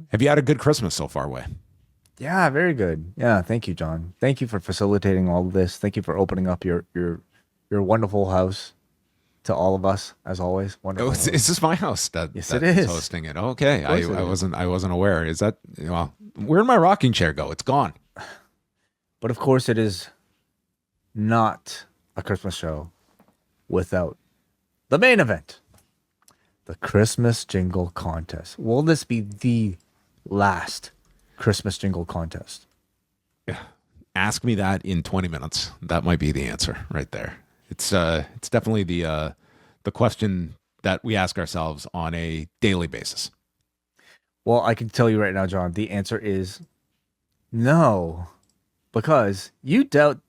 Have you had a good Christmas so far, Way? Yeah, very good. Yeah, thank you, John. Thank you for facilitating all of this. Thank you for opening up your wonderful house to all of us, as always. Oh, Wonderful is host. this my house that Yes, it that is is. hosting it? Okay, Of course it I is. wasn't aware. Is that well? Where'd my rocking chair go? It's gone. But of course, it is not a Christmas show without the main event, the Christmas Jingle Contest. Will this be the last Christmas Jingle Contest? Ask me that in 20 minutes. That might be the answer right there. It's definitely the question that we ask ourselves on a daily basis. Well, I can tell you right now, John, the answer is no, because you doubt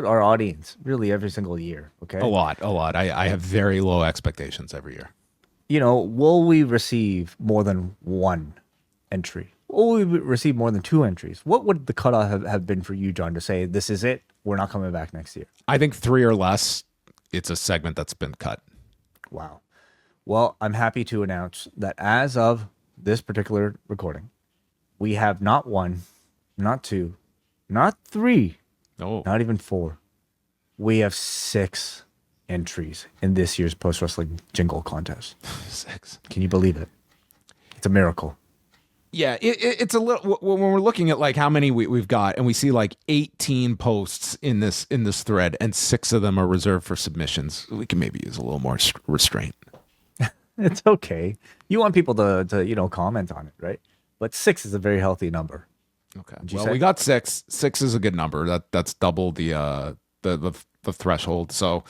our audience really every single year. A Okay, lot, a lot. I have very low expectations every year. will we receive more than one entry? Will we receive more than two entries? What would the cutoff have been for you, John, to say this is it? We're not coming back next year. I think three or less. It's a segment that's been cut. Wow. Well, I'm happy to announce that as of this particular recording, we have not one, not two, not three, Oh, not even four. We have six entries in this year's post wrestling jingle contest. six. Can you believe it? It's a miracle. Yeah, it's a little when we're looking at like how many we've got, and we see like 18 posts in this thread, and six of them are reserved for submissions. We can maybe use a little more restraint. It's okay. You want people to comment on it, right? But six is a very healthy number. Okay. Would you Well, say? we got six. Six is a good number. That's double the threshold. So,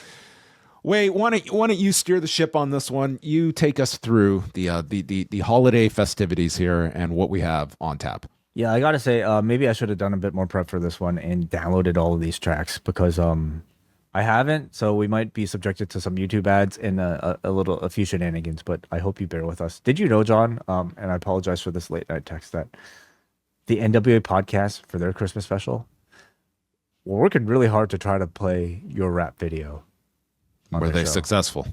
wait, why don't you steer the ship on this one? You take us through the holiday festivities here and what we have on tap. Yeah, I gotta say, maybe I should have done a bit more prep for this one and downloaded all of these tracks because I haven't. So we might be subjected to some YouTube ads and a few shenanigans. But I hope you bear with us. Did you know, John? And I apologize for this late night text that the NWA podcast for their Christmas special, we're working really hard to try to play your rap video on Were their they show. successful?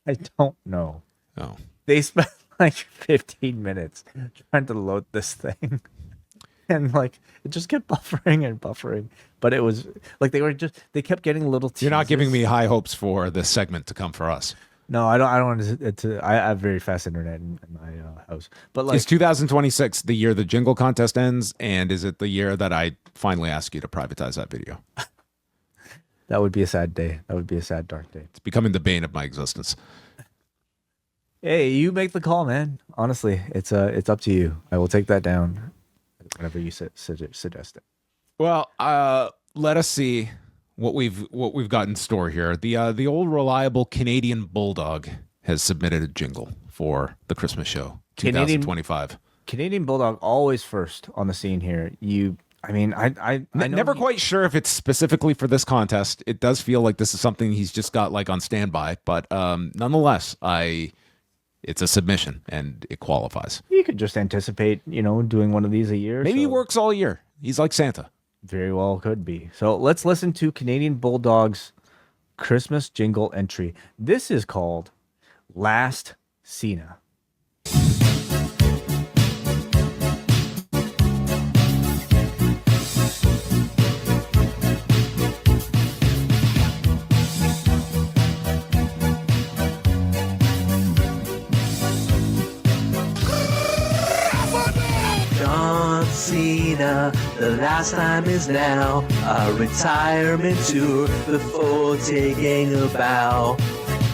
I don't know. Oh, They spent like 15 minutes trying to load this thing. And like it just kept buffering and buffering. But it was like they kept getting little you're not giving teases. me high hopes for this segment to come for us. No, I don't want I have very fast internet in my house. But Is like 2026 the year the jingle contest ends, and is it the year that I finally ask you to privatize that video? that would be a sad day. That would be a sad dark day. It's becoming the bane of my existence. Hey, you make the call, man. Honestly, it's up to you. I will take that down whenever you suggest it. Well, let us see what we've got in store here. The old reliable Canadian Bulldog has submitted a jingle for the Christmas show Canadian 2025. Canadian Bulldog always first on the scene here. I know Never quite sure if it's specifically for this contest. It does feel like this is something he's just got like on standby, but nonetheless, it's a submission and it qualifies. you could just anticipate, doing one of these a year. Maybe he so works all year. He's like Santa. very well could be. So let's listen to Canadian Bulldog's Christmas jingle entry. This is called Last Cena. John Cena, the last time is now. A retirement tour before taking a bow.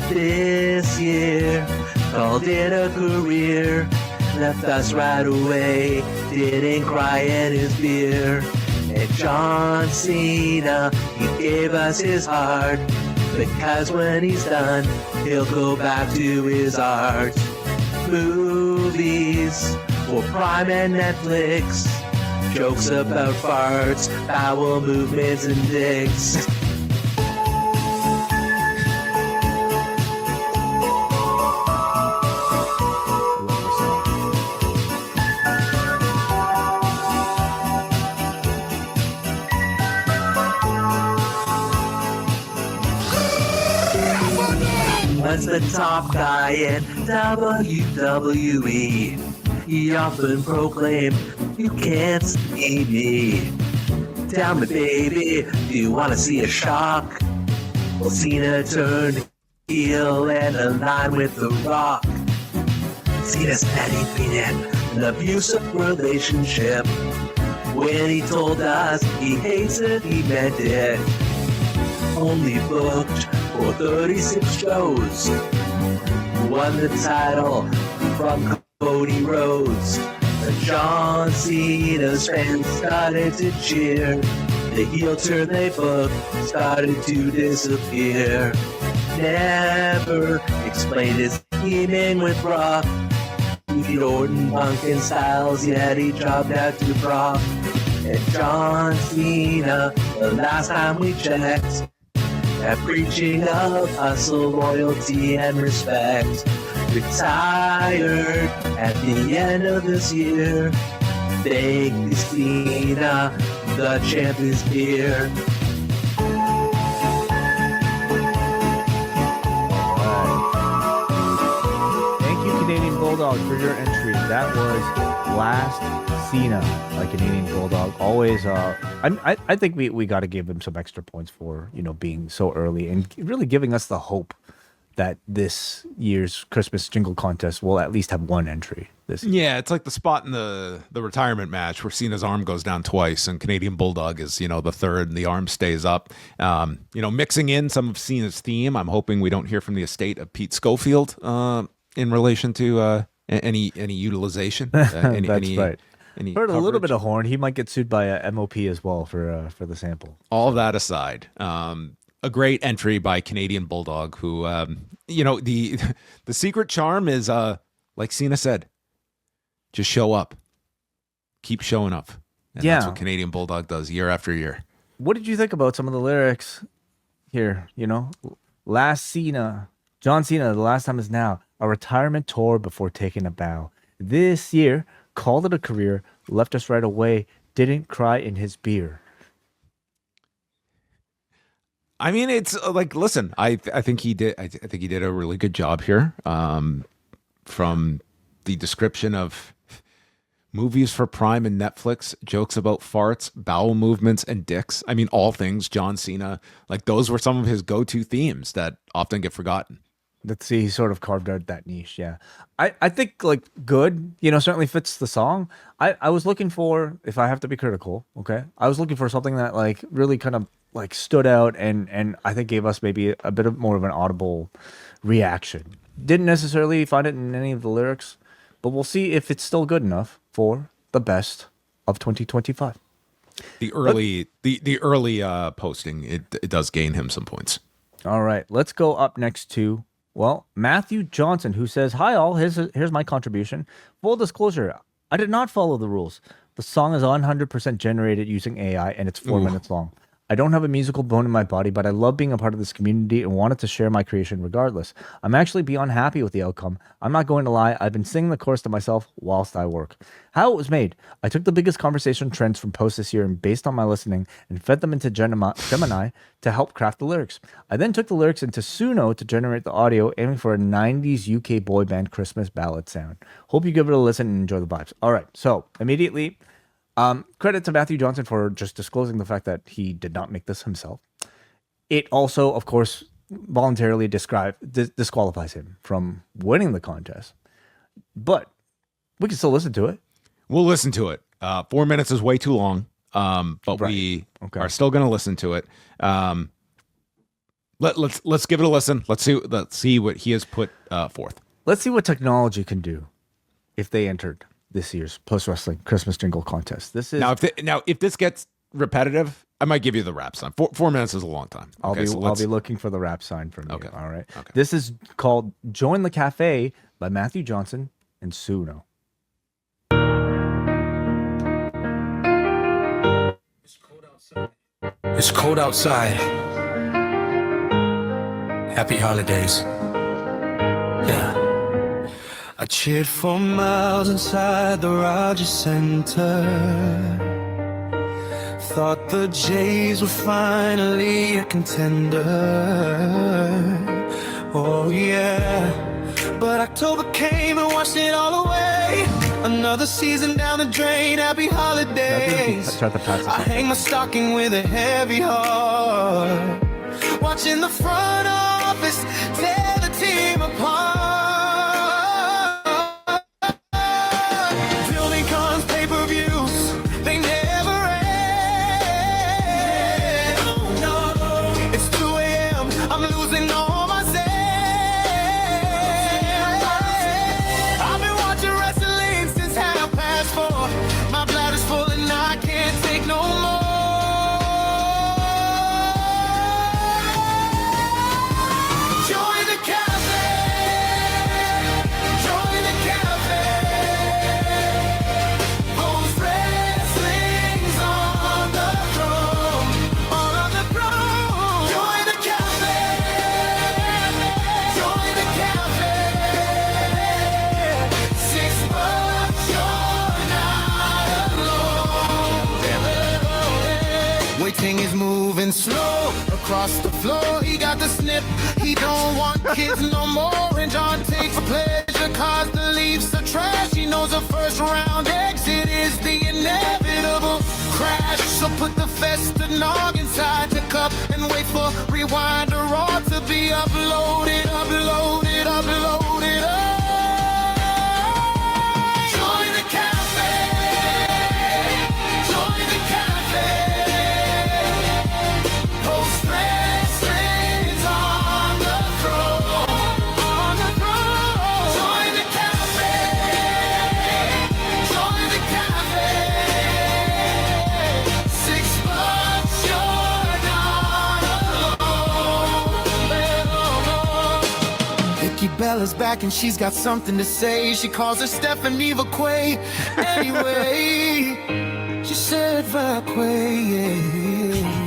This year, called it a career. Left us right away, didn't cry in his beer. And John Cena, he gave us his heart. Because when he's done, he'll go back to his art. Movies for Prime and Netflix. Jokes about farts, bowel movements, and dicks. I love this song. Was the top guy in WWE. He often proclaimed, "You can't see me." Tell me, baby, do you want to see a shock? Well, Cena turned heel and aligned with The Rock. Cena said he'd been in an abusive relationship. When he told us he hates it, he meant it. Only booked for 36 shows. Won the title from Cody Rhodes. The John Cena's fans started to cheer. The heel turn they booked started to disappear. Never explained his scheming with Brock. He beat Orton, Punk, and Styles, yet he dropped out to Brock. And John Cena, the last time we checked, at preaching of hustle, loyalty, and respect, retired at the end of this year. Thank you, Cena, the champ is here. Thank you, Canadian Bulldog, for your entry. That was Last Cena by Canadian Bulldog. Always, I think we got to give him some extra points for being so early and really giving us the hope that this year's Christmas Jingle contest will at least have one entry this year. Yeah, it's like the spot in the retirement match where Cena's arm goes down twice and Canadian Bulldog is, the third and the arm stays up. Mixing in some of Cena's theme, I'm hoping we don't hear from the estate of Pete Schofield in relation to any utilization. That's right. Any Heard a little coverage. bit of horn. He might get sued by MOP as well for the sample. All of that aside, a great entry by Canadian Bulldog, who, the secret charm is, like Cena said, just show up, keep showing up. And that's what Canadian Bulldog does year after year. What did you think about some of the lyrics here? Last Cena, John Cena, the last time is now, a retirement tour before taking a bow. This year, called it a career, left us right away, didn't cry in his beer. I mean, it's like, listen, I think he did. I think he did a really good job here. From the description of movies for Prime and Netflix, jokes about farts, bowel movements, and dicks. I mean, all things John Cena. Like those were some of his go-to themes that often get forgotten. Let's see, he sort of carved out that niche, yeah. I think, good, certainly fits the song. I was looking for, if I have to be critical, okay, I was looking for something that, really kind of, stood out and I think gave us maybe a bit of more of an audible reaction. Didn't necessarily find it in any of the lyrics, but we'll see if it's still good enough for the best of 2025. The early posting, it does gain him some points. All right, let's go up next to, Matthew Johnson, who says, "Hi all, here's my contribution. Full disclosure, I did not follow the rules. The song is 100% generated using AI and it's 4 minutes long. I don't have a musical bone in my body, but I love being a part of this community and wanted to share my creation regardless. I'm actually beyond happy with the outcome. I'm not going to lie, I've been singing the chorus to myself whilst I work. How it was made, I took the biggest conversation trends from posts this year and based on my listening and fed them into Gemini to help craft the lyrics. I then took the lyrics into Suno to generate the audio, aiming for a 90s UK boy band Christmas ballad sound. Hope you give it a listen and enjoy the vibes." All right, so immediately, credit to Matthew Johnson for just disclosing the fact that he did not make this himself. It also, of course, voluntarily disqualifies him from winning the contest. But we can still listen to it. We'll listen to it. 4 minutes is way too long, but Right. we Okay. are still going to listen to it. Let's give it a listen. Let's see what he has put forth. Let's see what technology can do if they entered this year's Post Wrestling Christmas Jingle contest. This is Now, if this gets repetitive, I might give you the rap sign. 4 minutes is a long time. I'll Okay, so be let's- looking for the rap sign from you. Okay. All right. Okay. This is called "Join the Cafe" by Matthew Johnson and Suno. It's cold outside. Happy holidays. Yeah. I cheered for miles inside the Rogers Center. Thought the Jays were finally a contender. Oh yeah. But October came and washed it all away. Another season down the drain, happy holidays. Start the pass. I hang my stocking with a heavy heart. Watching the front office tear the team apart. Building cons, pay-per-views, they never end. No, it's 2 a.m., I'm losing all my sense. I've been watching wrestling since 4:30. My bladder's full and I can't take no more. Join the cafe. Join the cafe. Bones wrestling's on the throne. On the throne. Join the cafe. Join the cafe. $6, you're not alone. Waiting is moving slow across the floor. He got the snip. He don't want kids no more. And John takes pleasure cause the Leafs are trash. He knows a first round exit is the inevitable crash. So put the Festa nog inside the cup and wait for rewind or raw to be uploaded, uploaded, uploaded up. Join the cafe. Join the cafe. Post wrestling's on the throne. On the throne. Join the cafe. Join the cafe. $6, you're not alone. Vicky Bella's back and she's got something to say. She calls her Stephanie Vacquay. Anyway, she said Vacquay, yeah.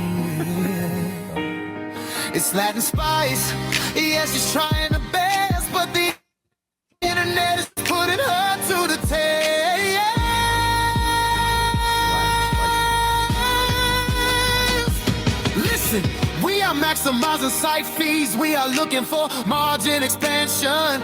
It's Latin spice, yeah, she's trying her best, but the internet is putting her to the test. Listen, we are maximizing site fees, we are looking for margin expansion.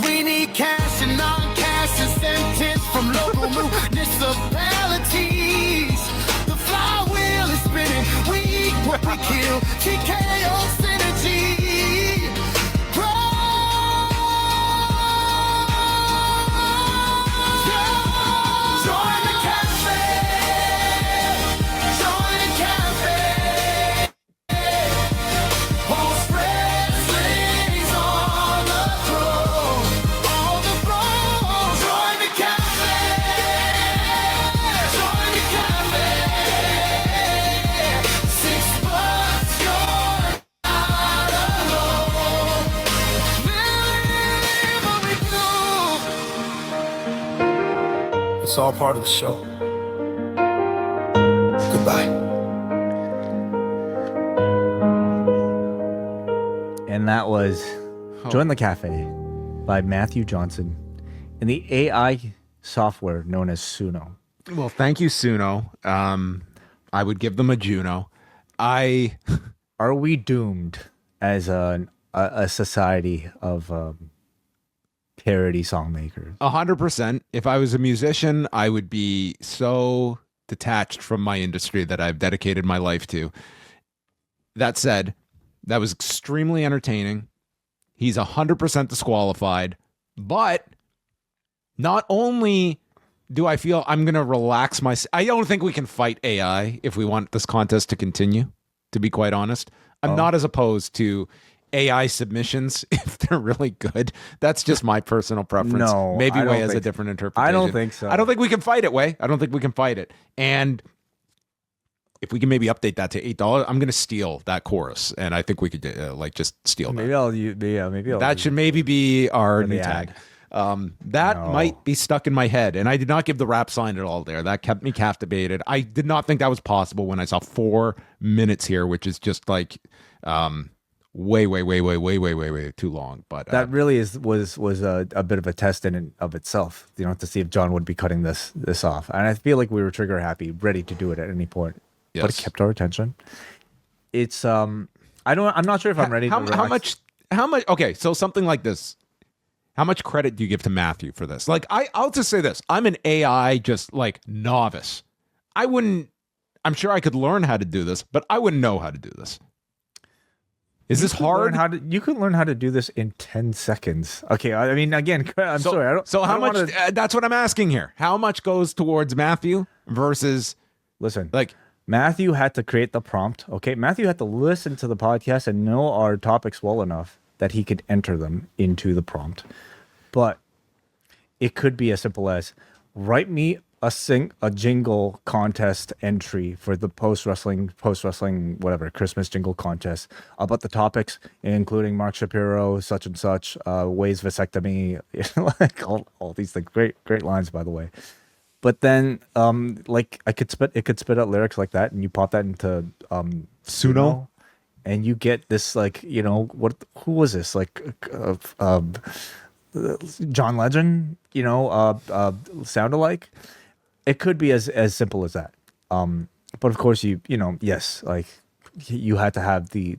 We need cash and non-cash incentives from local municipalities. The flywheel is spinning, we eat what we kill. TKO synergy. Join the cafe. Join the cafe. Post wrestling's on the throne. On the throne. Join the cafe. Join the cafe. $6, you're not alone. Live what we do. It's all part of the show. Goodbye. And that was Join the Cafe by Matthew Johnson in the AI software known as Suno. Well, thank you, Suno. I would give them a Juno. Are we doomed as a society of parody songmakers? 100%. If I was a musician, I would be so detached from my industry that I've dedicated my life to. That said, that was extremely entertaining. He's 100% disqualified, but not only do I feel I'm going to relax I don't think we can fight AI if we want this contest to continue, to be quite honest. I'm not as opposed to AI submissions if they're really good. That's just my personal preference. No, maybe I don't Way has a think- different interpretation. I don't think so. I don't think we can fight it, Way. I don't think we can fight it. And if we can maybe update that to $8, I'm going to steal that chorus, and I think we could just steal that. Maybe I'll That should maybe be our For the new ad. tag. That No. might be stuck in my head, and I did not give the rap sign at all there. That kept me captivated. I did not think that was possible when I saw 4 minutes here, which is just like way too long. But that really was a bit of a test in and of itself, to see if John would be cutting this off. And I feel like we were trigger happy, ready to do it at any point. But it Yes. kept our attention. It's I'm not sure if I'm ready how to relax. much? Okay, so something like this. How much credit do you give to Matthew for this? Like, I'll just say this. I'm an AI just like novice. I'm sure I could learn how to do this, but I wouldn't know how to do this. Is this hard? You could learn how to do this in 10 seconds. Okay, I mean, again, I'm sorry. How much? That's what I'm asking here. How much goes towards Matthew versus? Listen, like Matthew had to create the prompt. Okay, Matthew had to listen to the podcast and know our topics well enough that he could enter them into the prompt. But it could be as simple as write me a jingle contest entry for the post wrestling whatever Christmas jingle contest about the topics, including Mark Shapiro, such and such, Way's vasectomy, like all these things. Great lines, by the way. But then like it could spit out lyrics like that, and you pop that into Suno, and you get this, like, you know, who was this, like John Legend, you know, sound alike. It could be as simple as that. But of course, you know, yes, like you had to have the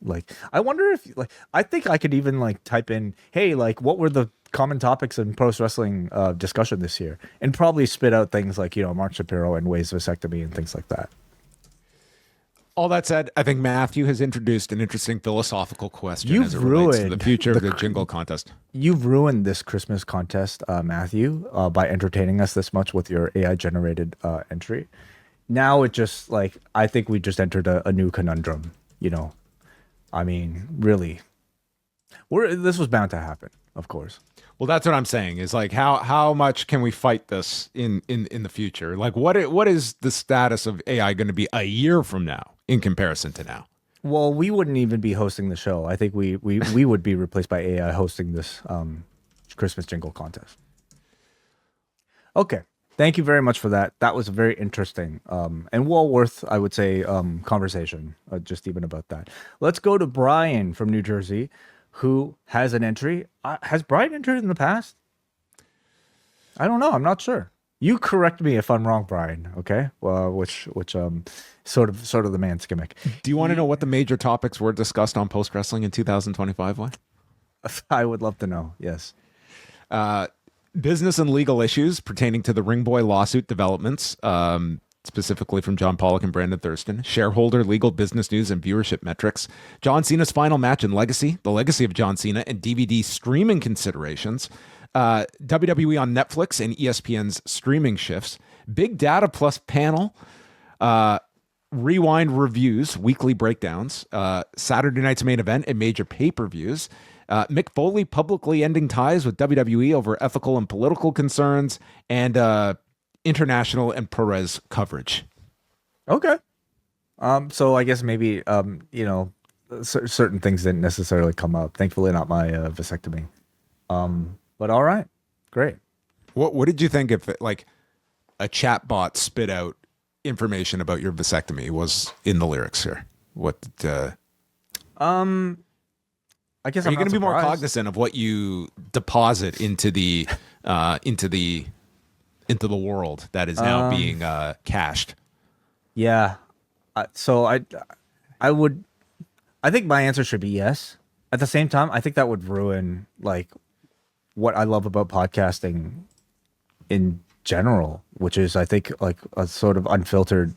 like. I wonder if, like, I think I could even like type in, hey, like, what were the common topics in pro wrestling discussion this year, and probably spit out things like, you know, Mark Shapiro and Way's vasectomy and things like that. All that said, I think Matthew has introduced an interesting philosophical question You've as it relates to ruined the future of the jingle contest. You've ruined this Christmas contest, Matthew, by entertaining us this much with your AI generated entry. Now it just, like, I think we just entered a new conundrum. You know, I mean, really, this was bound to happen, of course. Well, that's what I'm saying, is like, how much can we fight this in the future? Like, what is the status of AI going to be a year from now in comparison to now? Well, we wouldn't even be hosting the show. I think we would be replaced by AI hosting this Christmas jingle contest. Okay. Thank you very much for that. That was a very interesting and well worth, I would say, conversation, just even about that. Let's go to Brian from New Jersey, who has an entry. Has Brian entered in the past? I don't know. I'm not sure. You correct me if I'm wrong, Brian. Okay. Well, which sort of the man's gimmick. Do you want to know what the major topics were discussed on Post Wrestling in 2025? What? I would love to know. Yes. Business and legal issues pertaining to the Ring Boy lawsuit developments, specifically from John Pollock and Brandon Thurston. Shareholder, legal, business news, and viewership metrics. John Cena's final match and legacy. The legacy of John Cena and DVD streaming considerations. WWE on Netflix and ESPN's streaming shifts. Big Data Plus panel. Rewind reviews, weekly breakdowns. Saturday night's main event and major pay-per-views. Mick Foley publicly ending ties with WWE over ethical and political concerns, and international and Perez coverage. Okay. So I guess maybe you know, certain things didn't necessarily come up. Thankfully, not my vasectomy. But all right, great. What did you think if like a chat bot spit out information about your vasectomy was in the lyrics here? What? I guess are I'm you going to be more surprised. cognizant of what you deposit into the world that is now being cached? Yeah. So I think my answer should be yes. At the same time, I think that would ruin like what I love about podcasting in general, which is, I think, like a sort of unfiltered,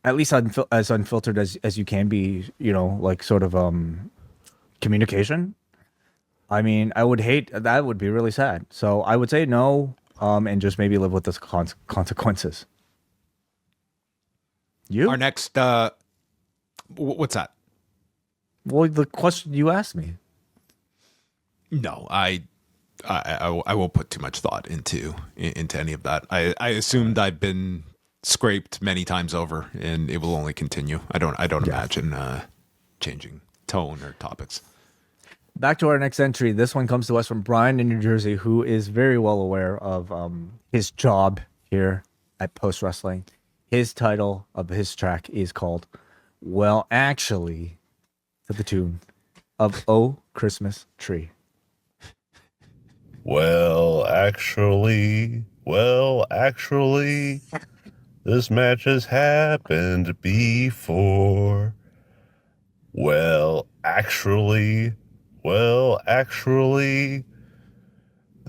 at least as unfiltered as you can be, you know, like sort of communication. I mean, I would hate that. Would be really sad. So I would say no, and just maybe live with the consequences. You? Our next, what's that? Well, the question you asked me. No, I won't put too much thought into any of that. I assumed I've been scraped many times over, and it will only continue. I don't imagine changing tone or topics. Back to our next entry. This one comes to us from Brian in New Jersey, who is very well aware of his job here at Post Wrestling. His title of his track is called "Well, Actually," to the tune of "Oh Christmas Tree." Well, actually, this match has happened before. Well, actually,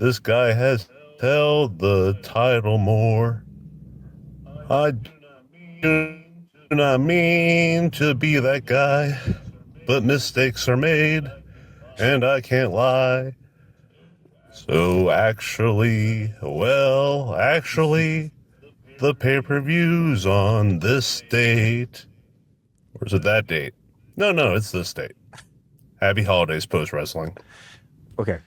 This guy has held the title more. I do not mean to be that guy, but mistakes are made, and I can't lie. So actually, the pay-per-view's on this date. Or is it that date? No, it's this date. Happy holidays, post-wrestling. Okay,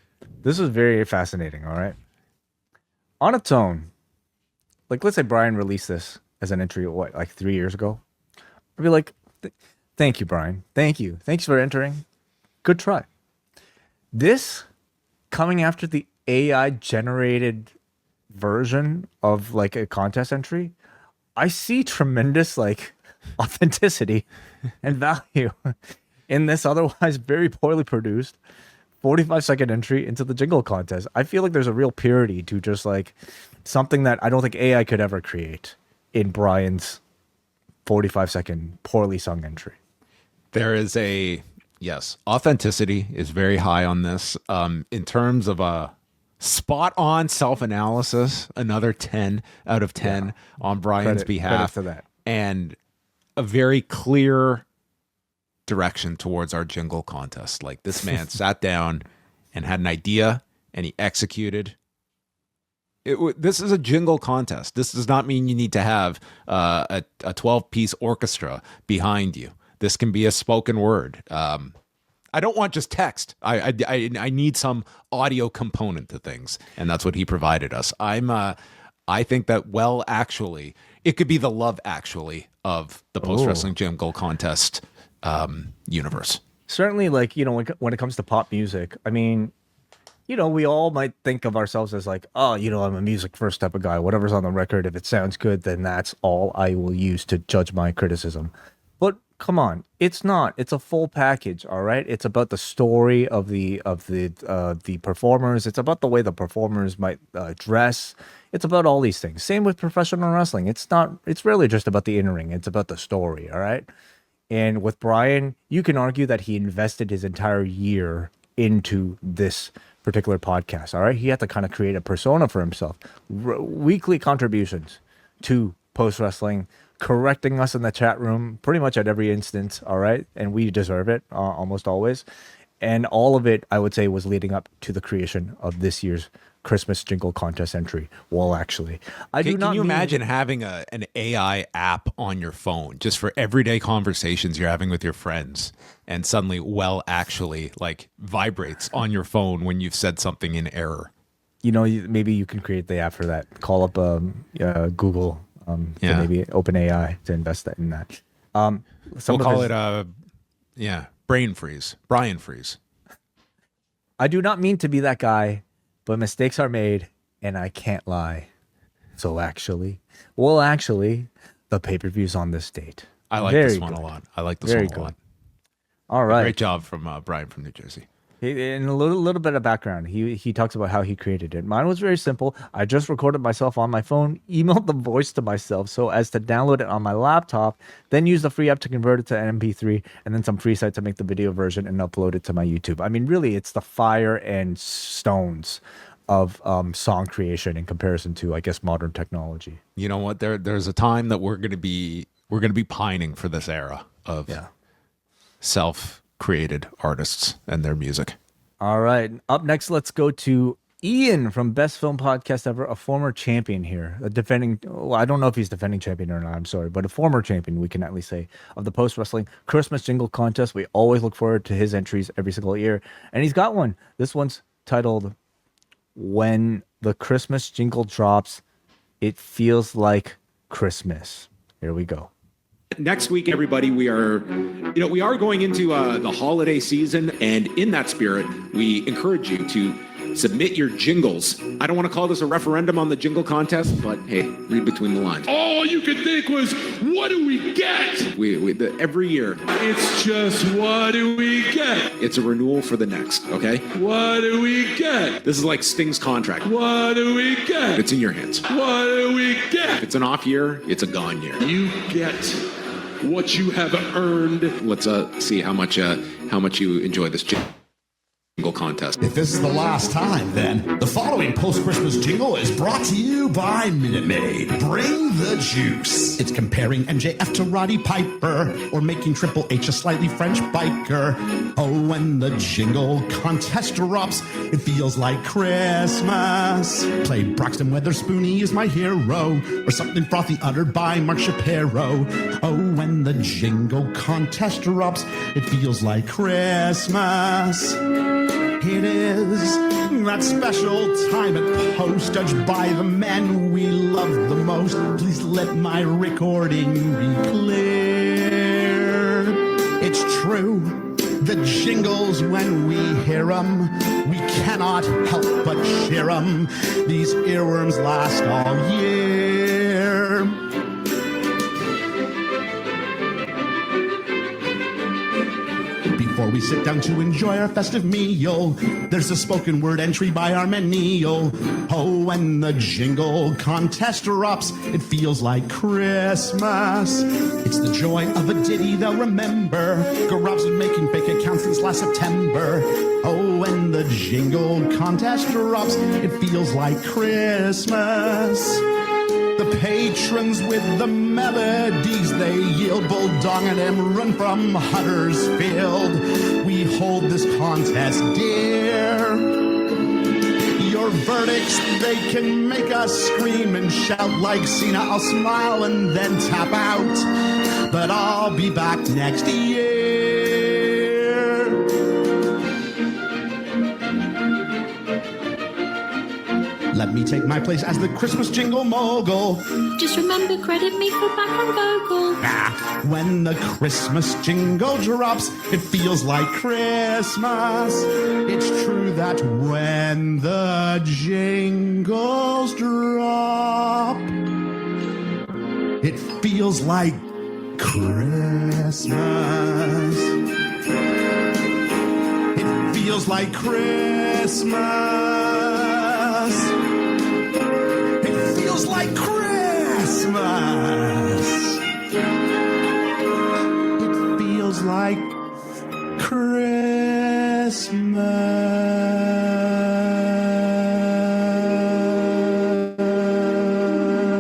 this is very fascinating. All right, on its own, like let's say Brian released this as an entry, what, like 3 years ago? I'd be like, thank you, Brian. Thanks for entering. Good try. This coming after the AI generated version of like a contest entry, I see tremendous like authenticity and value in this otherwise very poorly produced 45-second entry into the Jingle contest. I feel like there's a real purity to just like something that I don't think AI could ever create in Brian's 45-second poorly sung entry. There is yes, authenticity is very high on this. In terms of a spot on self analysis, another 10 out of 10 on Brian's behalf. Credit to that. And a very clear direction towards our Jingle contest. Like this man sat down and had an idea and he executed. This is a Jingle contest. This does not mean you need to have a 12-piece orchestra behind you. This can be a spoken word. I don't want just text. I need some audio component to things, and that's what he provided us. I think that actually, it could be the Love Actually of the post wrestling Jingle contest universe. Certainly, like, you know, when it comes to pop music, I mean, you know, we all might think of ourselves as like, oh, you know, I'm a music first type of guy. Whatever's on the record, if it sounds good, then that's all I will use to judge my criticism. But come on, it's not. It's a full package, all right? It's about the story of the performers. It's about the way the performers might dress. It's about all these things. Same with professional wrestling. It's really just about the in-ring. It's about the story, all right? And with Brian, you can argue that he invested his entire year into this particular podcast, all right? He had to kind of create a persona for himself. Weekly contributions to post wrestling, correcting us in the chat room pretty much at every instance, all right? And we deserve it almost always. And all of it, I would say, was leading up to the creation of this year's Christmas Jingle contest entry. Well, actually, Can you imagine having an AI app on your phone just for everyday conversations you're having with your friends, and suddenly, well, actually, like vibrates on your phone when you've said something in error? You know, maybe you can create the app for that. Call up Google, to maybe OpenAI to invest in that. We'll call it brain freeze, Brian freeze. I do not mean to be that guy, but mistakes are made, and I can't lie. So actually, the pay-per-view's on this date. I like this one a lot. I like this one a lot. All right. Great job from Brian from New Jersey. In a little bit of background, he talks about how he created it. Mine was very simple. I just recorded myself on my phone, emailed the voice to myself so as to download it on my laptop, then use the free app to convert it to an MP3, and then some free site to make the video version and upload it to my YouTube. I mean, really, it's the fire and stones of song creation in comparison to, I guess, modern technology. You know what? There's a time that we're gonna be pining for this era of self-created artists and their music. All right. Up next, let's go to Ian from Best Film Podcast Ever, a former champion here, I don't know if he's defending champion or not, I'm sorry, but a former champion, we can at least say, of the post-wrestling Christmas Jingle contest. We always look forward to his entries every single year, and he's got one. This one's titled, When the Christmas Jingle Drops, It Feels Like Christmas. Here we go. Next week, everybody, we are going into the holiday season, and in that spirit, we encourage you to submit your jingles. I don't want to call this a referendum on the jingle contest, but hey, read between the lines. All you could think was, what do we get? Every year, It's just, what do we get? it's a renewal for the next, okay? What do we get? This is like Sting's contract. What do we get? It's in your hands. What do we If get? it's an off year, it's a gone year. You get what you have earned. Let's see how much you enjoy this jingle contest. If this is the last time, then the following post-Christmas jingle is brought to you by Minute Maid. Bring the juice. It's comparing MJF to Roddy Piper or making Triple H a slightly French biker. Oh, when the jingle contest drops, it feels like Christmas. Play Braxton Weatherspoon, he is my hero, or something frothy uttered by Mark Shapiro. Oh, when the jingle contest drops, it feels like Christmas. It is that special time at Post, judged by the men we love the most. Please let my recording be clear. It's true, the jingles when we hear 'em, we cannot help but cheer 'em. These earworms last all year. Before we sit down to enjoy our festive meal, there's a spoken word entry by our man Neil. Oh, when the jingle contest drops, it feels like Christmas. It's the joy of a ditty they'll remember. Garob's been making fake accounts since last September. Oh, when the jingle contest drops, it feels like Christmas. The patrons with the melodies, they yield bulldog and them run from Huddersfield. We hold this contest dear. Your verdicts, they can make us scream and shout like Cena. I'll smile and then tap out, but I'll be back next year. Let me take my place as the Christmas jingle mogul. Just remember, credit me for background vocals. When the Christmas jingle drops, it feels like Christmas. It's true that when the jingles drop, it feels like Christmas. It feels like Christmas. It feels like Christmas. It feels like Christmas.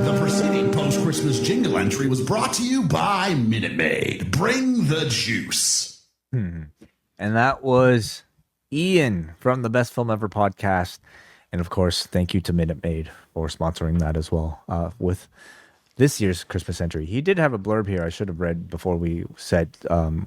The preceding post-Christmas jingle entry was brought to you by Minute Maid. Bring the juice. And that was Ian from the Best Film Ever podcast. And of course, thank you to Minute Maid for sponsoring that as well with this year's Christmas entry. He did have a blurb here I should have read before we said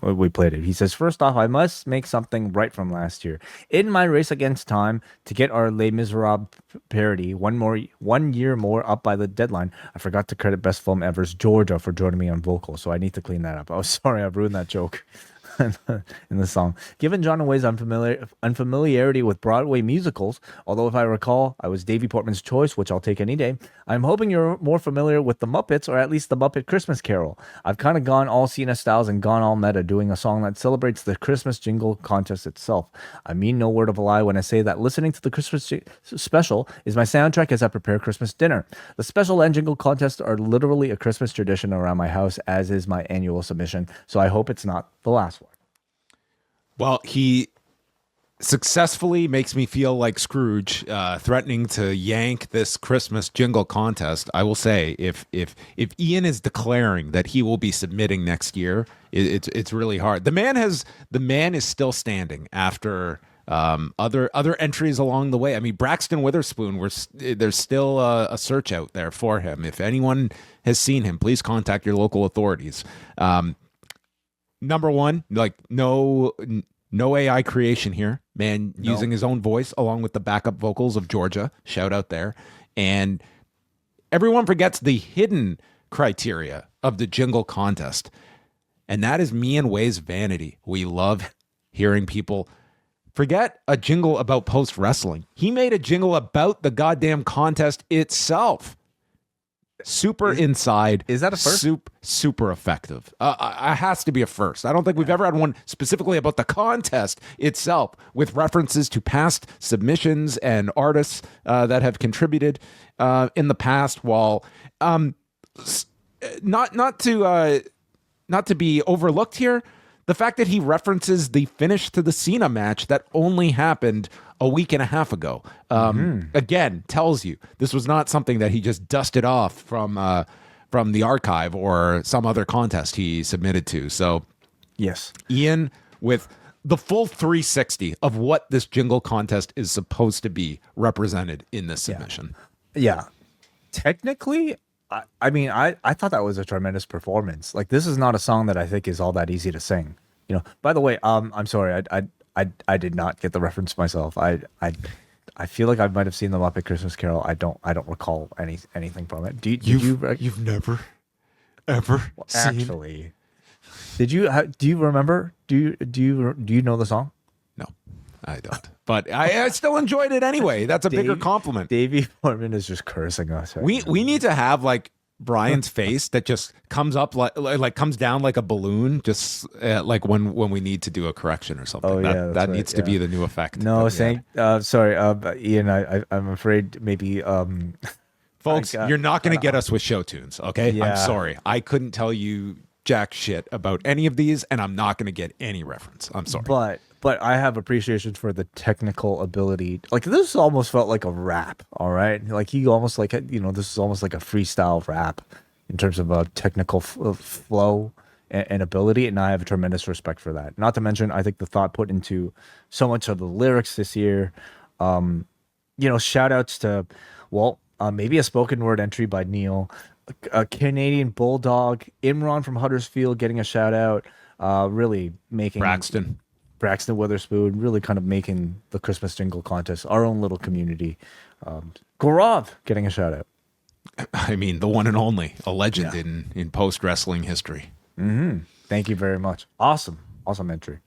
we played it. He says, first off, I must make something right from last year. In my race against time to get our Les Miserables parody 1 year more up by the deadline, I forgot to credit Best Film Ever's Georgia for joining me on vocal, so I need to clean that up. Oh, sorry, I ruined that joke. In the song. Given John and Way's unfamiliarity with Broadway musicals, although if I recall, I was Davy Portman's choice, which I'll take any day, I'm hoping you're more familiar with the Muppets, or at least the Muppet Christmas Carol. I've kind of gone all Cena styles and gone all meta, doing a song that celebrates the Christmas jingle contest itself. I mean no word of a lie when I say that listening to the Christmas special is my soundtrack as I prepare Christmas dinner. The special and jingle contests are literally a Christmas tradition around my house, as is my annual submission, so I hope it's not the last one. Well, he successfully makes me feel like Scrooge, threatening to yank this Christmas jingle contest. I will say, if Ian is declaring that he will be submitting next year, it's really hard. The man is still standing after other entries along the way. I mean, Braxton Witherspoon, there's still a search out there for him. If anyone has seen him, please contact your local authorities. Number one, like no AI creation here, man, using his own voice along with the backup vocals of Georgia. Shout out there. And everyone forgets the hidden criteria of the jingle contest. And that is me and Way's vanity. We love hearing people forget a jingle about post wrestling. He made a jingle about the goddamn contest itself. Super inside. Is that a first? Super effective. It has to be a first. I don't think we've ever had one specifically about the contest itself with references to past submissions and artists that have contributed in the past. While not to be overlooked here, The fact that he references the finish to the Cena match that only happened a week and a half ago, again, tells you this was not something that he just dusted off from the archive or some other contest he submitted to. So, Yes. Ian, with the full 360 of what this Jingle contest is supposed to be represented in this submission. Yeah. Technically, I mean, I thought that was a tremendous performance. Like, this is not a song that I think is all that easy to sing. You know, by the way, I'm sorry, I did not get the reference myself. I feel like I might have seen the Muppet Christmas Carol. I don't recall anything from it. You've never ever seen. Actually, do you remember? Do you know the song? No, I don't. But I still enjoyed it anyway. That's a bigger compliment. Davey Foreman is just cursing us. We need to have like Brian's face that just comes up like comes down like a balloon, just like when we need to do a correction or something. Oh, yeah, that needs to be the new effect. No, But, yeah. sorry, Ian. I'm afraid maybe Folks, you're not going to get us with show tunes, okay? Yeah. I'm sorry. I couldn't tell you jack shit about any of these, and I'm not going to get any reference. I'm sorry. But I have appreciation for the technical ability. Like, this almost felt like a rap, all right? Like, he almost like, this is almost like a freestyle rap in terms of a technical flow and ability, and I have a tremendous respect for that. Not to mention, I think the thought put into so much of the lyrics this year. Shout outs to, maybe a spoken word entry by Neil, a Canadian Bulldog, Imran from Huddersfield getting a shout out, really making Braxton Witherspoon, really kind of making the Christmas Jingle contest our own little community. Gaurav getting a shout out. I mean, the one and only, a legend in post wrestling history. Mm-hmm. Thank you very much. Awesome entry.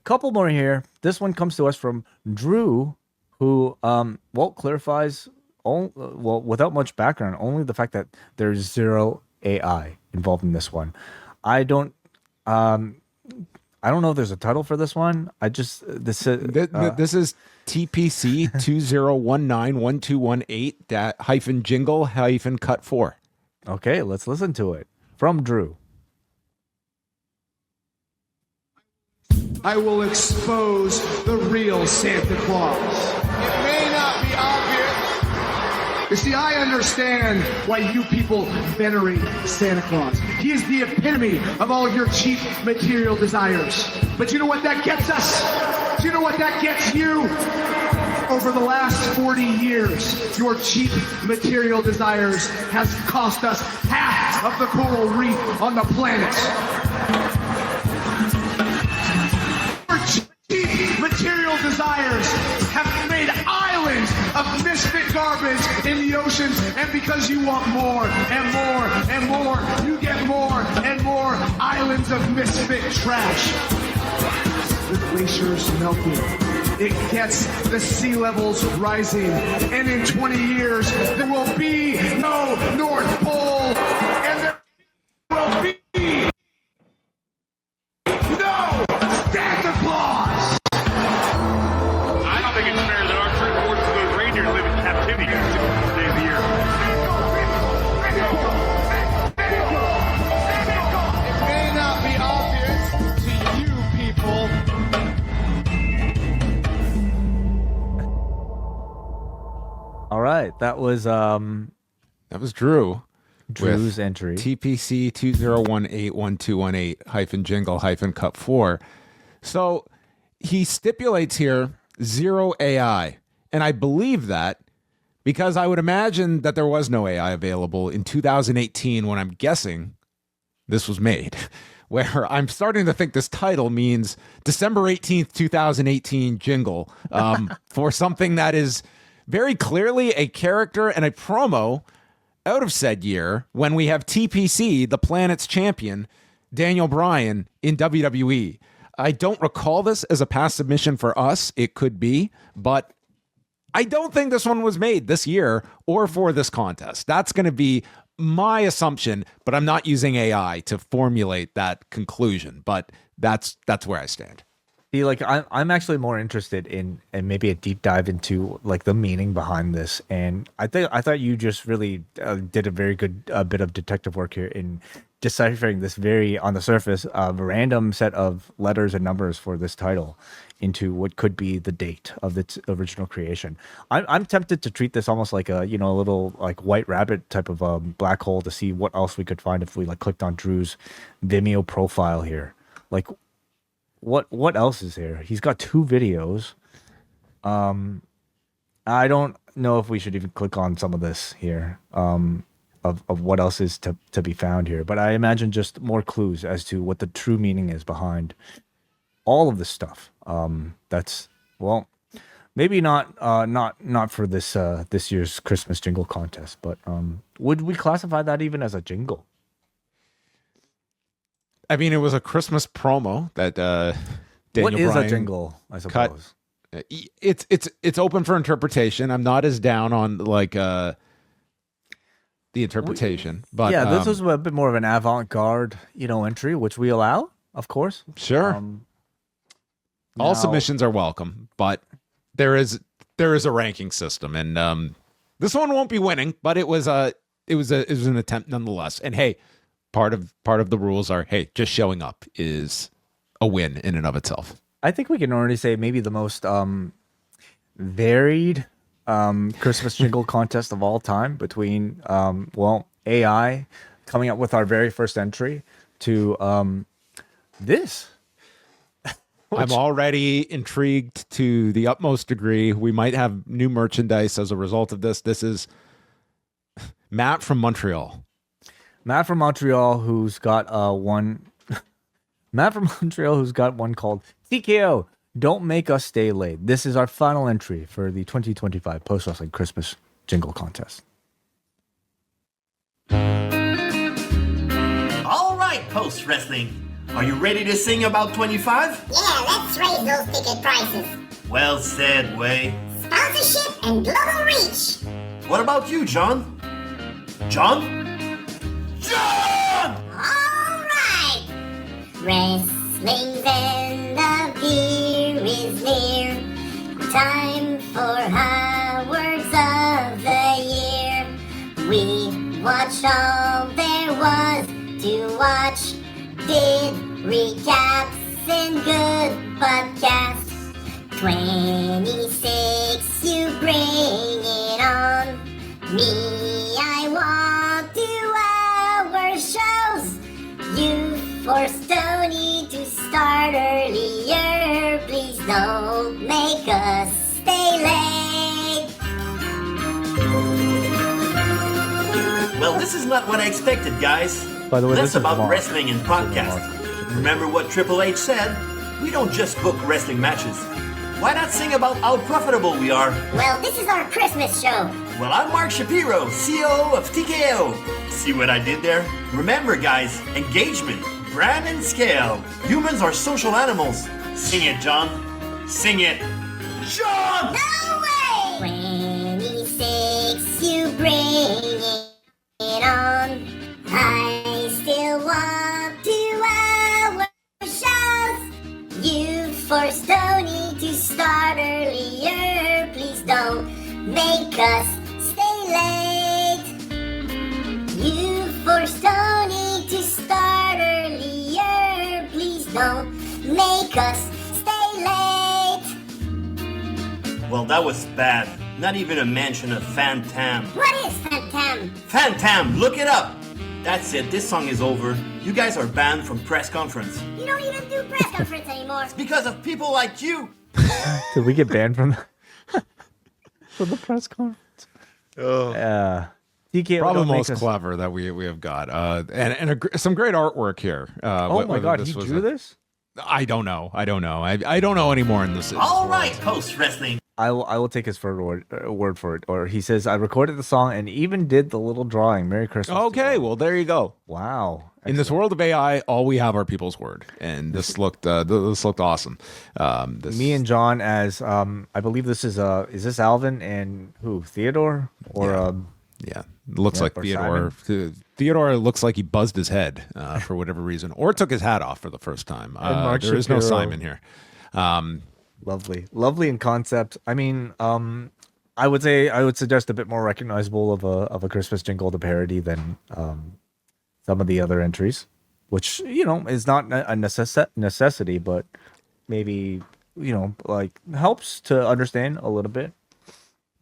Couple more here. This one comes to us from Drew, who clarifies, without much background, only the fact that there's zero AI involved in this one. I don't know if there's a title for this one. This is TPC 20191218 hyphen jingle hyphen cut 4. Okay, let's listen to it from Drew. I will expose the real Santa Claus. It may not be obvious. You see, I understand why you people venerate Santa Claus. He is the epitome of all your cheap material desires. But you know what that gets us? Do you know what that gets you? Over the last 40 years, your cheap material desires has cost us half of the coral reef on the planet. Your cheap material desires have made islands of misfit garbage in the oceans, and because you want more and more and more, you get more and more islands of misfit trash. The glaciers melting. It gets the sea levels rising. And in 20 years, there will be no North Pole. And there will be no Santa Claus. I don't think it's fair that our three-quarters of those reindeer live in captivity 6 days a year. It may not be obvious to you people. All right, that was Drew. Drew's entry. TPC 20181218 hyphen jingle hyphen cut 4. So he stipulates here zero AI. And I believe that because I would imagine that there was no AI available in 2018 when I'm guessing this was made. Where I'm starting to think this title means December 18th, 2018 jingle for something that is very clearly a character and a promo out of said year when we have TPC, the planet's champion, Daniel Bryan, in WWE. I don't recall this as a past submission for us. It could be, but I don't think this one was made this year or for this contest. That's going to be my assumption, but I'm not using AI to formulate that conclusion. But that's where I stand. See, like I'm actually more interested in and maybe a deep dive into like the meaning behind this, and I thought you just really did a very good bit of detective work here in deciphering this very on the surface random set of letters and numbers for this title into what could be the date of its original creation. I'm tempted to treat this almost like a a little like white rabbit type of black hole to see what else we could find if we like clicked on Drew's Vimeo profile here, like. What else is here? He's got 2 videos. I don't know if we should even click on some of this here. Of what else is to be found here. But I imagine just more clues as to what the true meaning is behind all of this stuff. That's well, maybe not for this year's Christmas jingle contest, but would we classify that even as a jingle? I mean, it was a Christmas promo that Daniel What is Bryan a jingle, I cut. suppose? It's open for interpretation. I'm not as down on like the interpretation, but yeah, this was a bit more of an avant-garde, entry, which we allow, of course. Sure. All submissions are welcome, but there is a ranking system, and this one won't be winning, but it was an attempt nonetheless. And hey, part of the rules are, hey, just showing up is a win in and of itself. I think we can already say maybe the most varied Christmas jingle contest of all time, between AI coming up with our very first entry to this. I'm already intrigued to the utmost degree. We might have new merchandise as a result of this. This is Matt from Montreal. Matt from Montreal, who's got one. Matt from Montreal, who's got one called TKO. Don't make us stay late. This is our final entry for the 2025 Post Wrestling Christmas Jingle Contest. All right, Post Wrestling. Are you ready to sing about 25? Yeah, let's raise those ticket prices. Well said, Way. Sponsorship and global reach. What about you, John? John? John! All right. Wrestling's end of year is near. Time for awards of the year. We watched all there was to watch. Did recaps and good podcasts. 26, you bring it on. Me, I want 2 hour shows. You forced Tony to start earlier. Please don't make us stay late. Well, this is not what I expected, guys. By the way, Less this is about Mark. wrestling and podcast. Remember what Triple H said? We don't just book wrestling matches. Why not sing about how profitable we are? Well, this is our Christmas show. Well, I'm Mark Shapiro, COO of TKO. See what I did there? Remember, guys, engagement, brand and scale. Humans are social animals. Sing it, John. Sing it. John! No way! 26, you bring it on. I still want 2 hour shows. You forced Tony to start earlier. Please don't make us stay late. You forced Tony to start earlier. Please don't make us stay late. Well, that was bad. Not even a mention of Phantom. What is Phantom? Phantom, look it up. That's it, this song is over. You guys are banned from press conference. You don't even do press conference anymore. It's because of people like you. Did we get banned from from the press conference? Oh. TKO, Probably don't make most us- clever that we have got, some great artwork here. Oh my God, he drew this? I don't know. I don't know anymore in this. All right, Post Wrestling. I will take his word for it. Or he says, I recorded the song and even did the little drawing. Merry Christmas. Okay, well there you go. Wow. In this world of AI, all we have are people's word, and this looked awesome. Me and John as I believe this is this Alvin and who, Theodore or yeah, looks like or Theodore. Theodore looks like he buzzed his head for whatever reason, or took his hat off for the first time. And Mark There is no Shapiro. Simon here. Lovely in concept. I mean, I would suggest a bit more recognizable of a Christmas jingle to parody than some of the other entries, which is not a necessity, but maybe like helps to understand a little bit.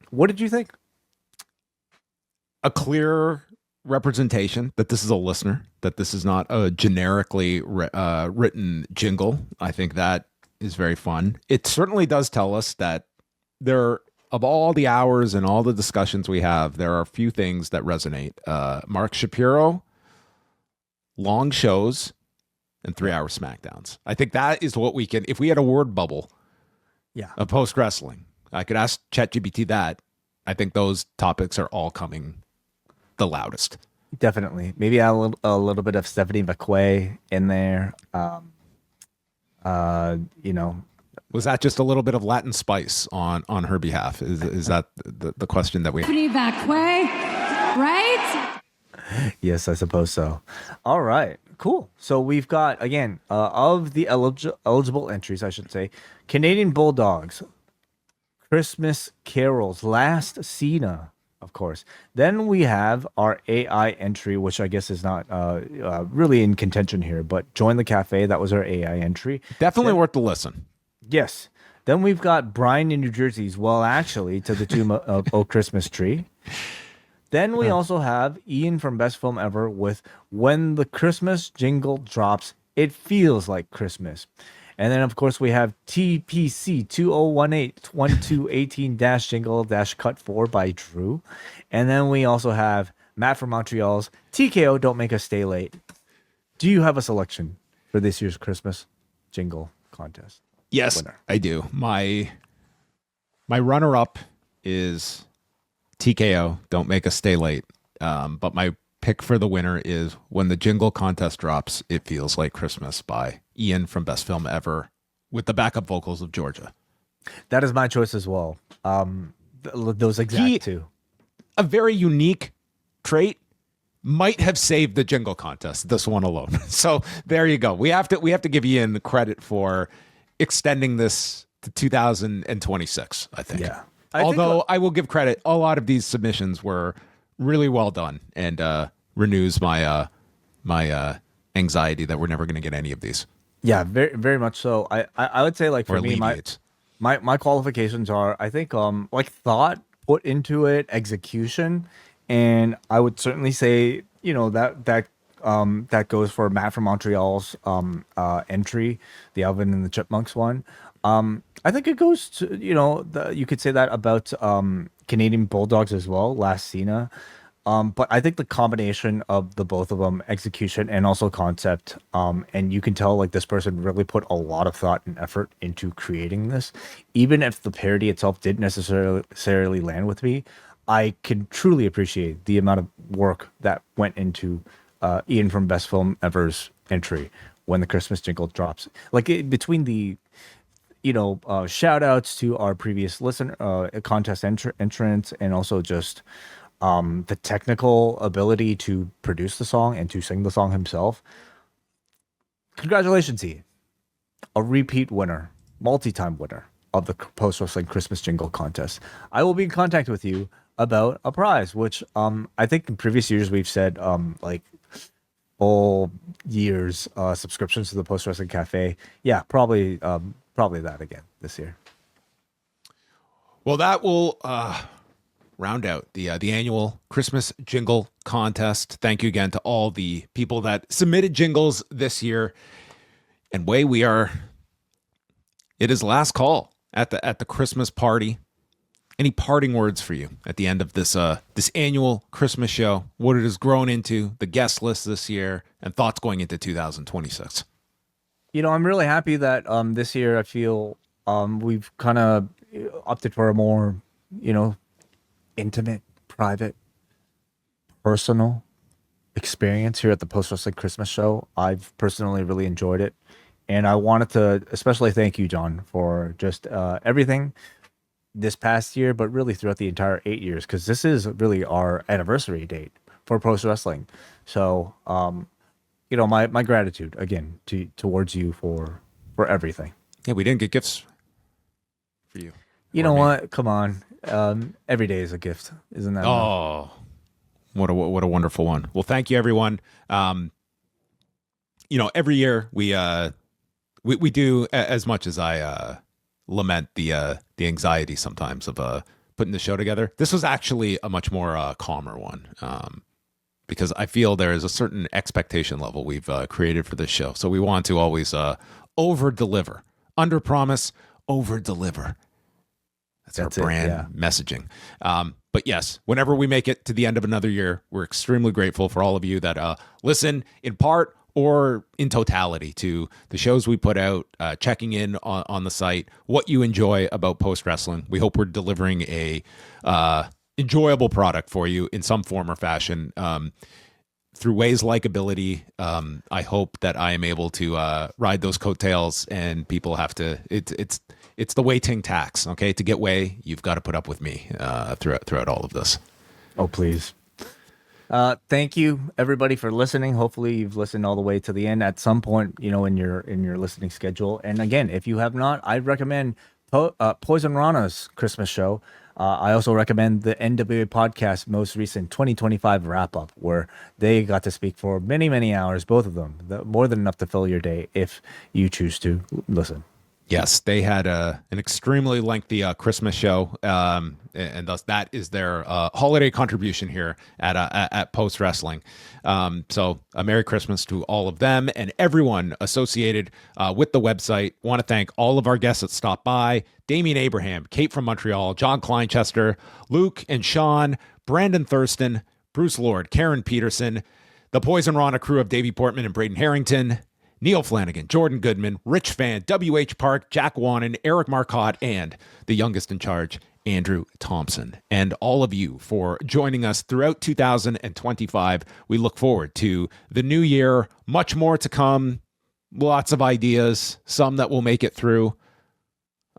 What did you think? A clear representation that this is a listener, that this is not a generically written jingle. I think that is very fun. It certainly does tell us that of all the hours and all the discussions we have, there are a few things that resonate. Mark Shapiro, long shows, and 3-hour SmackDowns. I think that is what we can, if we had a word bubble of post wrestling, I could ask ChatGPT that. I think those topics are all coming the loudest. Definitely. Maybe a little bit of Stephanie McQuay in there. Was that just a little bit of Latin spice on her behalf? Is that the question that we have? Stephanie McQuay, right? Yes, I suppose so. All right, cool. So we've got, again, of the eligible entries, I should say, Canadian Bulldogs, Christmas Carols, Last Cena, of course. Then we have our AI entry, which I guess is not really in contention here, but Join the Cafe, that was our AI entry. Definitely worth the listen. Yes. Then we've got Brian in New Jersey's Well Actually to the Tune of Oh Christmas Tree. Then we also have Ian from Best Film Ever with When the Christmas Jingle Drops, It Feels Like Christmas. And then, of course, we have TPC 2018-1218-Jingle-Cut 4 by Drew. And then we also have Matt from Montreal's TKO Don't Make Us Stay Late. Do you have a selection for this year's Christmas Jingle contest? Yes, winner? I do. My runner-up is TKO Don't Make Us Stay Late. But my pick for the winner is When the Jingle Contest Drops, It Feels Like Christmas by Ian from Best Film Ever with the backup vocals of Georgia. That is my choice as well. Those exact two. A very unique trait might have saved the jingle contest, this one alone. So there you go. We have to give Ian credit for extending this to 2026, I think. Yeah. Although I will give credit, a lot of these submissions were really well done and renews my anxiety that we're never going to get any of these. Yeah, very very much so. I would say, like, for me, my qualifications are, I think, like, thought put into it, execution, and I would certainly say, that goes for Matt from Montreal's entry, the Alvin and the Chipmunks one. I think it goes to, you could say that about Canadian Bulldogs as well, Last Cena. But I think the combination of the both of them, execution and also concept, and you can tell, like, this person really put a lot of thought and effort into creating this. Even if the parody itself didn't necessarily land with me, I can truly appreciate the amount of work that went into Ian from Best Film Ever's entry, When the Christmas Jingle Drops. Like, between the shout outs to our previous contest entrants, and also just the technical ability to produce the song and to sing the song himself. Congratulations, Ian. A repeat winner, multi-time winner of the Post Wrestling Christmas Jingle Contest. I will be in contact with you about a prize, which I think in previous years we've said like all years subscriptions to the Post Wrestling Cafe. Yeah, probably that again this year. Well, that will round out the annual Christmas Jingle Contest. Thank you again to all the people that submitted jingles this year. And it is last call at the Christmas party. Any parting words for you at the end of this annual Christmas show? What it has grown into, the guest list this year, and thoughts going into 2026. I'm really happy that this year I feel we've kind of opted for a more, intimate, private, personal experience here at the Post Wrestling Christmas show. I've personally really enjoyed it. And I wanted to especially thank you, John, for just everything this past year, but really throughout the entire 8 years, because this is really our anniversary date for Post Wrestling. So, my gratitude again towards you for everything. Yeah, we didn't get gifts for you. You know what? Come on. Every day is a gift, isn't that? Oh, what a wonderful one. Well, thank you, everyone. Every year we do, as much as I lament the anxiety sometimes of putting the show together. This was actually a much more calmer one, because I feel there is a certain expectation level we've created for this show. So we want to always over deliver, under promise, over deliver. That's our brand messaging. But yes, whenever we make it to the end of another year, we're extremely grateful for all of you that listen in part or in totality to the shows we put out, checking in on the site, what you enjoy about post wrestling. We hope we're delivering a enjoyable product for you in some form or fashion. Through ways like ability, I hope that I am able to ride those coattails, and people have to. It's the Wei Ting tax, okay? To get Wei, you've got to put up with me throughout all of this. Oh, please. Thank you, everybody, for listening. Hopefully, you've listened all the way to the end at some point, in your listening schedule. And again, if you have not, I'd recommend Poison Rana's Christmas show. I also recommend the NWA podcast most recent 2025 wrap up, where they got to speak for many, many hours, both of them, more than enough to fill your day if you choose to listen. Yes, they had an extremely lengthy Christmas show, and thus that is their holiday contribution here at Post Wrestling. So a Merry Christmas to all of them and everyone associated with the website. Want to thank all of our guests that stopped by: Damian Abraham, Kate from Montreal, John Kleinchester, Luke and Sean, Brandon Thurston, Bruce Lord, Karen Peterson, the Poison Rana crew of Davey Portman and Braden Harrington, Neil Flanagan, Jordan Goodman, Rich Fan, W.H. Park, Jack Wannon, Eric Marcotte, and the youngest in charge, Andrew Thompson. And all of you for joining us throughout 2025. We look forward to the new year. Much more to come. Lots of ideas. Some that will make it through.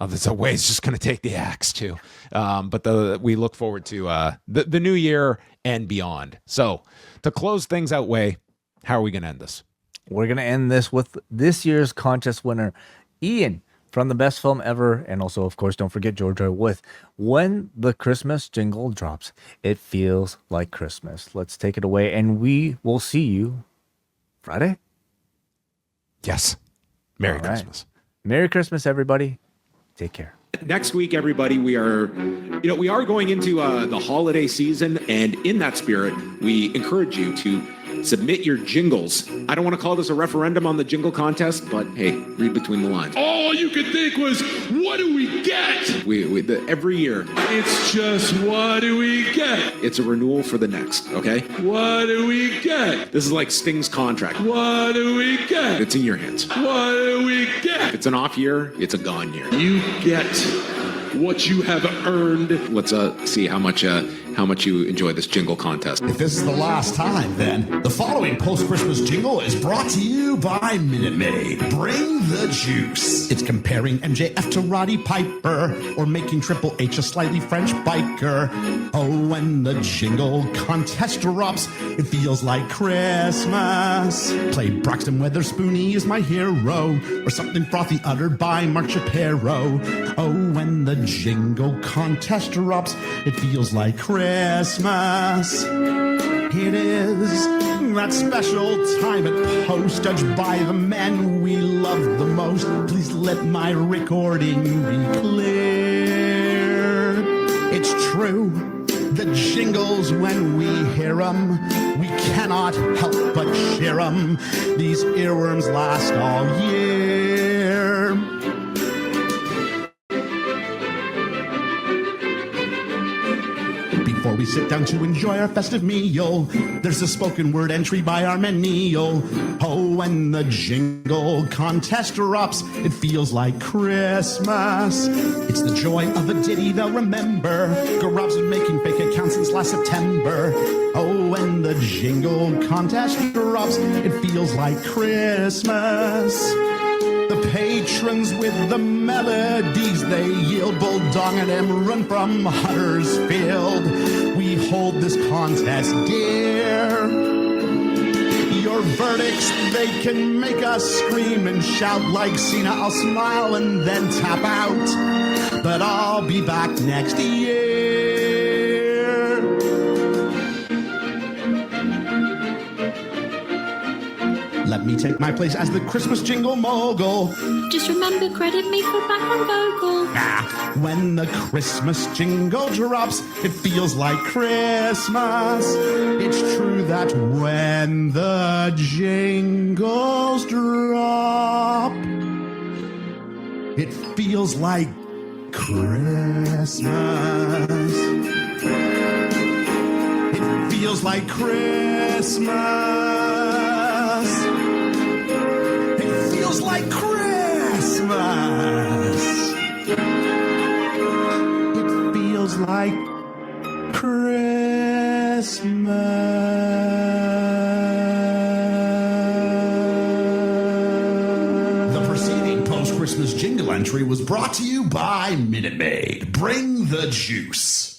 There's a way it's just going to take the axe too. But we look forward to the new year and beyond. So to close things out, Way, how are we going to end this? We're going to end this with this year's contest winner, Ian, from the Best Film Ever. And also, of course, don't forget Georgia with When the Christmas Jingle Drops. It feels like Christmas. Let's take it away, and we will see you Friday. Yes. Merry Christmas. Merry Christmas, everybody. Take care. Next week, everybody, we are going into the holiday season, and in that spirit, we encourage you to submit your jingles. I don't want to call this a referendum on the jingle contest, but hey, read between the lines. All you could think was, what do we get? Every year, It's just, what do we get? it's a renewal for the next, okay? What do we get? This is like Sting's contract. What do we get? It's in your hands. What do we If get? it's an off year, it's a gone year. You get what you have earned. Let's see how much you enjoy this jingle contest. If this is the last time, then the following post-Christmas jingle is brought to you by Minute Maid. Bring the juice. It's comparing MJF to Roddy Piper, or making Triple H a slightly French biker. Oh, when the jingle contest erupts, it feels like Christmas. Play Braxton Weatherspoon, he is my hero, or something frothy uttered by Mark Shapiro. Oh, when the jingle contest erupts, it feels like Christmas. It is that special time at Post, judged by the men we love the most. Please let my recording be clear. It's true, the jingles, when we hear 'em, we cannot help but cheer 'em. These earworms last all year. Before we sit down to enjoy our festive meal, there's a spoken word entry by our man Neil. Oh, when the jingle contest erupts, it feels like Christmas. It's the joy of a ditty they'll remember. Garob's been making fake accounts since last September. Oh, when the jingle contest erupts, it feels like Christmas. The patrons with the melodies, they yield bulldog and them run from Huddersfield. We hold this contest dear. Your verdicts. They can make us scream and shout like Cena. I'll smile and then tap out, but I'll be back next year. Let me take my place as the Christmas jingle mogul. Just remember, credit me for background vocal. When the Christmas jingle drops, it feels like Christmas. It's true that when the jingles drop, it feels like Christmas. It feels like Christmas. It feels like Christmas. It feels like Christmas. The preceding post-Christmas jingle entry was brought to you by Minute Maid. Bring the juice.